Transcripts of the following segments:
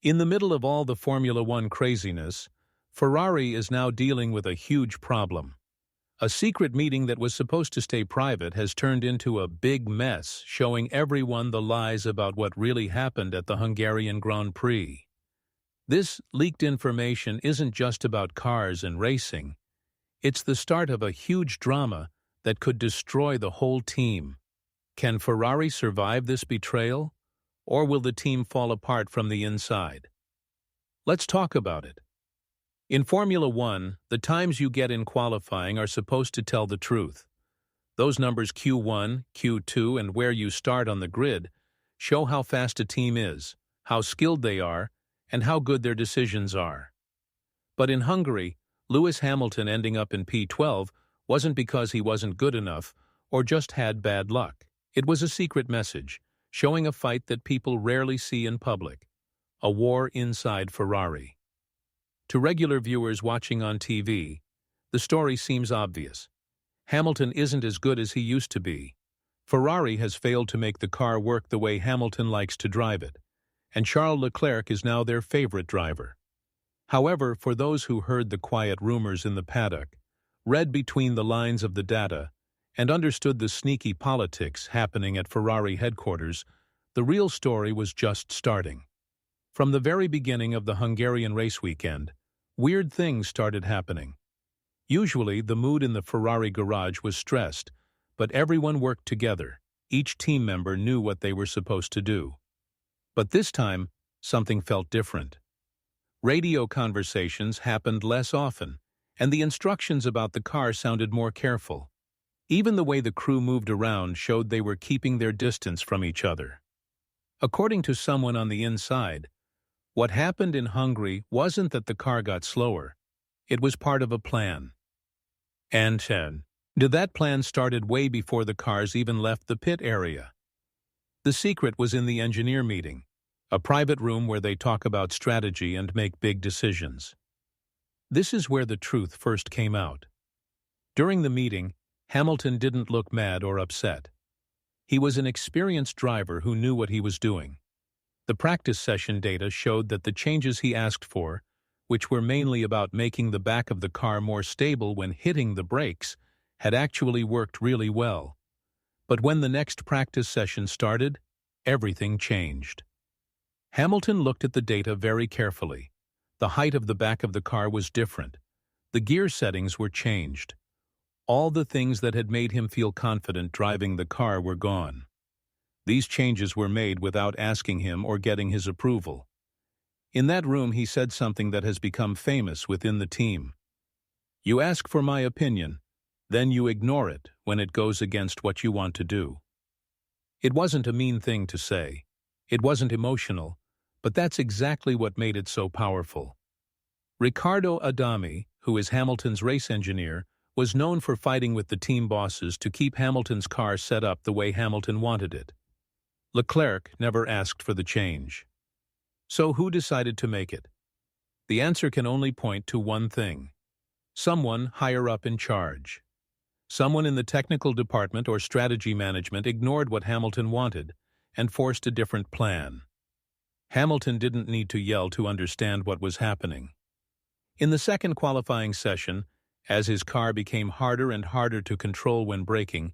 In the middle of all the Formula One craziness, Ferrari is now dealing with a huge problem. A secret meeting that was supposed to stay private has turned into a big mess, showing everyone the lies about what really happened at the Hungarian Grand Prix. This leaked information isn't just about cars and racing. It's the start of a huge drama that could destroy the whole team. Can Ferrari survive this betrayal, or will the team fall apart from the inside? Let's talk about it. In Formula One, the times you get in qualifying are supposed to tell the truth. Those numbers Q1, Q2, and where you start on the grid show how fast a team is, how skilled they are, and how good their decisions are. But in Hungary, Lewis Hamilton ending up in P12 wasn't because he wasn't good enough or just had bad luck. It was a secret message, showing a fight that people rarely see in public, a war inside Ferrari. To regular viewers watching on TV, the story seems obvious. Hamilton isn't as good as he used to be. Ferrari has failed to make the car work the way Hamilton likes to drive it, and Charles Leclerc is now their favorite driver. However, for those who heard the quiet rumors in the paddock, read between the lines of the data, and understood the sneaky politics happening at Ferrari headquarters, the real story was just starting. From the very beginning of the Hungarian race weekend, weird things started happening. Usually, the mood in the Ferrari garage was stressed, but everyone worked together. Each team member knew what they were supposed to do. But this time, something felt different. Radio conversations happened less often, and the instructions about the car sounded more careful. Even the way the crew moved around showed they were keeping their distance from each other. According to someone on the inside, what happened in Hungary wasn't that the car got slower. It was part of a plan. And that plan started way before the cars even left the pit area. The secret was in the engineer meeting, a private room where they talk about strategy and make big decisions. This is where the truth first came out. During the meeting, Hamilton didn't look mad or upset. He was an experienced driver who knew what he was doing. The practice session data showed that the changes he asked for, which were mainly about making the back of the car more stable when hitting the brakes, had actually worked really well. But when the next practice session started, everything changed. Hamilton looked at the data very carefully. The height of the back of the car was different. The gear settings were changed. All the things that had made him feel confident driving the car were gone. These changes were made without asking him or getting his approval. In that room, he said something that has become famous within the team. You ask for my opinion, then you ignore it when it goes against what you want to do. It wasn't a mean thing to say. It wasn't emotional, but that's exactly what made it so powerful. Riccardo Adami, who is Hamilton's race engineer, was known for fighting with the team bosses to keep Hamilton's car set up the way Hamilton wanted it. Leclerc never asked for the change. So who decided to make it? The answer can only point to one thing: someone higher up in charge. Someone in the technical department or strategy management ignored what Hamilton wanted and forced a different plan. Hamilton didn't need to yell to understand what was happening. In the second qualifying session, as his car became harder and harder to control when braking,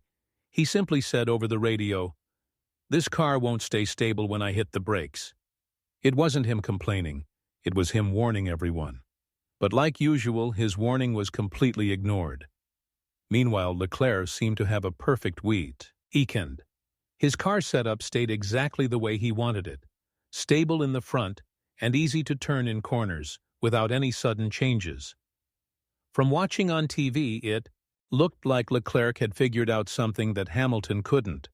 he simply said over the radio, "This car won't stay stable when I hit the brakes." It wasn't him complaining, it was him warning everyone. But like usual, his warning was completely ignored. Meanwhile, Leclerc seemed to have a perfect weekend. His car setup stayed exactly the way he wanted it, stable in the front and easy to turn in corners, without any sudden changes. From watching on TV, it looked like Leclerc had figured out something that Hamilton couldn't.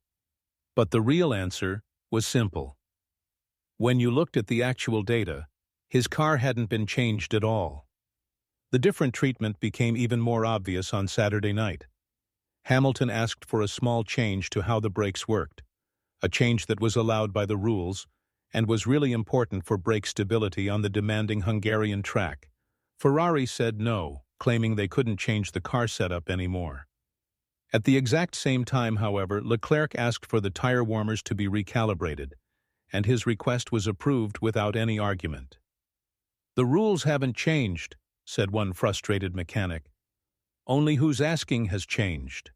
But the real answer was simple. When you looked at the actual data, his car hadn't been changed at all. The different treatment became even more obvious on Saturday night. Hamilton asked for a small change to how the brakes worked, a change that was allowed by the rules and was really important for brake stability on the demanding Hungarian track. Ferrari said no, claiming they couldn't change the car setup anymore. At the exact same time, however, Leclerc asked for the tire warmers to be recalibrated, and his request was approved without any argument. "The rules haven't changed," said one frustrated mechanic. "Only who's asking has changed."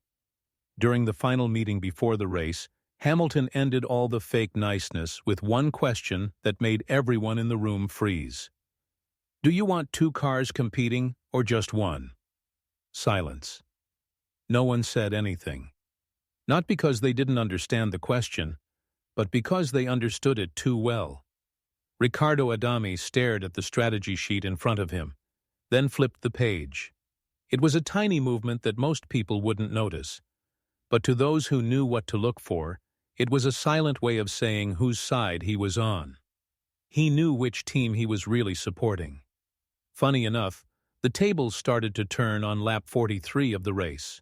During the final meeting before the race, Hamilton ended all the fake niceness with one question that made everyone in the room freeze. "Do you want two cars competing or just one?" Silence. No one said anything. Not because they didn't understand the question, but because they understood it too well. Riccardo Adami stared at the strategy sheet in front of him, then flipped the page. It was a tiny movement that most people wouldn't notice, but to those who knew what to look for, it was a silent way of saying whose side he was on. He knew which team he was really supporting. Funny enough, the tables started to turn on lap 43 of the race.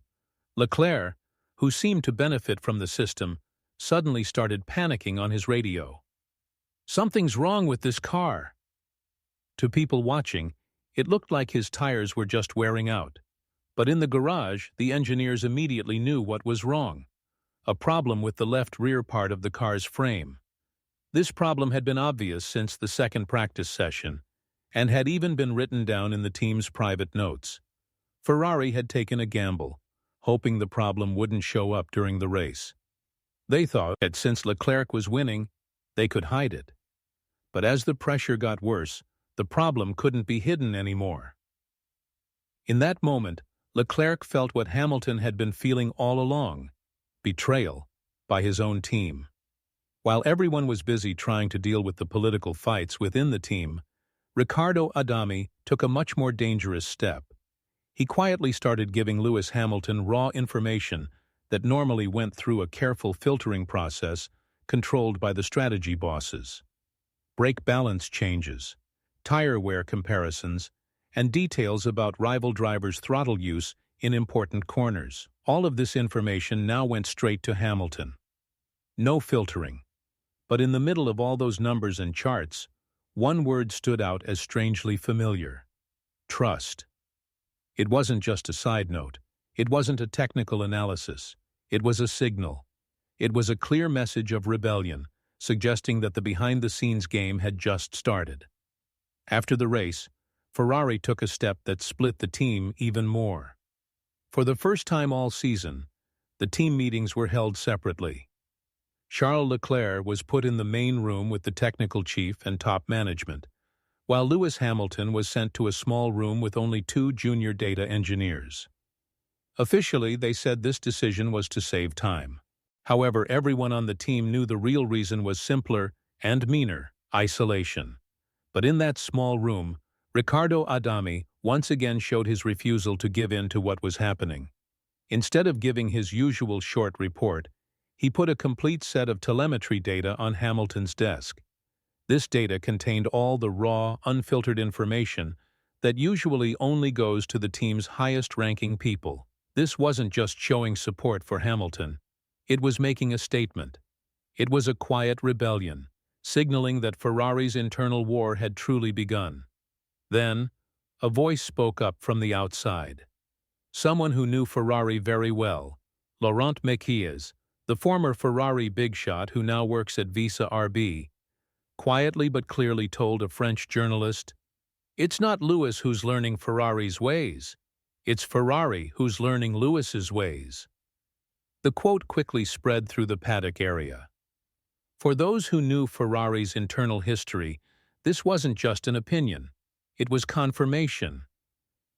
Leclerc, who seemed to benefit from the system, suddenly started panicking on his radio. "Something's wrong with this car." To people watching, it looked like his tires were just wearing out. But in the garage, the engineers immediately knew what was wrong: a problem with the left rear part of the car's frame. This problem had been obvious since the second practice session, and had even been written down in the team's private notes. Ferrari had taken a gamble, hoping the problem wouldn't show up during the race. They thought that since Leclerc was winning, they could hide it. But as the pressure got worse, the problem couldn't be hidden anymore. In that moment, Leclerc felt what Hamilton had been feeling all along: betrayal by his own team. While everyone was busy trying to deal with the political fights within the team, Riccardo Adami took a much more dangerous step. He quietly started giving Lewis Hamilton raw information that normally went through a careful filtering process controlled by the strategy bosses. Brake balance changes, tire wear comparisons, and details about rival drivers' throttle use in important corners. All of this information now went straight to Hamilton. No filtering. But in the middle of all those numbers and charts, one word stood out as strangely familiar: trust. It wasn't just a side note. It wasn't a technical analysis. It was a signal. It was a clear message of rebellion, suggesting that the behind-the-scenes game had just started. After the race, Ferrari took a step that split the team even more. For the first time all season, the team meetings were held separately. Charles Leclerc was put in the main room with the technical chief and top management, while Lewis Hamilton was sent to a small room with only 2 junior data engineers. Officially, they said this decision was to save time. However, everyone on the team knew the real reason was simpler and meaner: isolation. But in that small room, Riccardo Adami once again showed his refusal to give in to what was happening. Instead of giving his usual short report, he put a complete set of telemetry data on Hamilton's desk. This data contained all the raw, unfiltered information that usually only goes to the team's highest-ranking people. This wasn't just showing support for Hamilton. It was making a statement. It was a quiet rebellion, signaling that Ferrari's internal war had truly begun. Then, a voice spoke up from the outside. Someone who knew Ferrari very well, Laurent Mekies, the former Ferrari big shot who now works at Visa RB, quietly but clearly told a French journalist, "It's not Lewis who's learning Ferrari's ways. It's Ferrari who's learning Lewis's ways." The quote quickly spread through the paddock area. For those who knew Ferrari's internal history, this wasn't just an opinion. It was confirmation.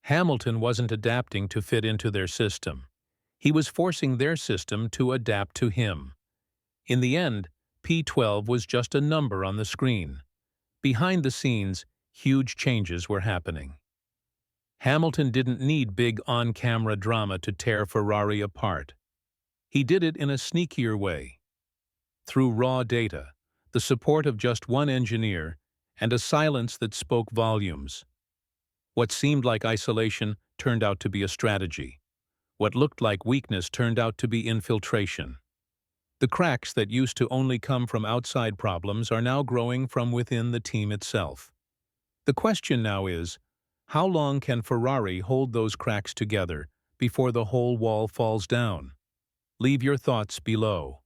Hamilton wasn't adapting to fit into their system. He was forcing their system to adapt to him. In the end, P12 was just a number on the screen. Behind the scenes, huge changes were happening. Hamilton didn't need big on-camera drama to tear Ferrari apart. He did it in a sneakier way. Through raw data, the support of just one engineer, and a silence that spoke volumes. What seemed like isolation turned out to be a strategy. What looked like weakness turned out to be infiltration. The cracks that used to only come from outside problems are now growing from within the team itself. The question now is, how long can Ferrari hold those cracks together before the whole wall falls down? Leave your thoughts below.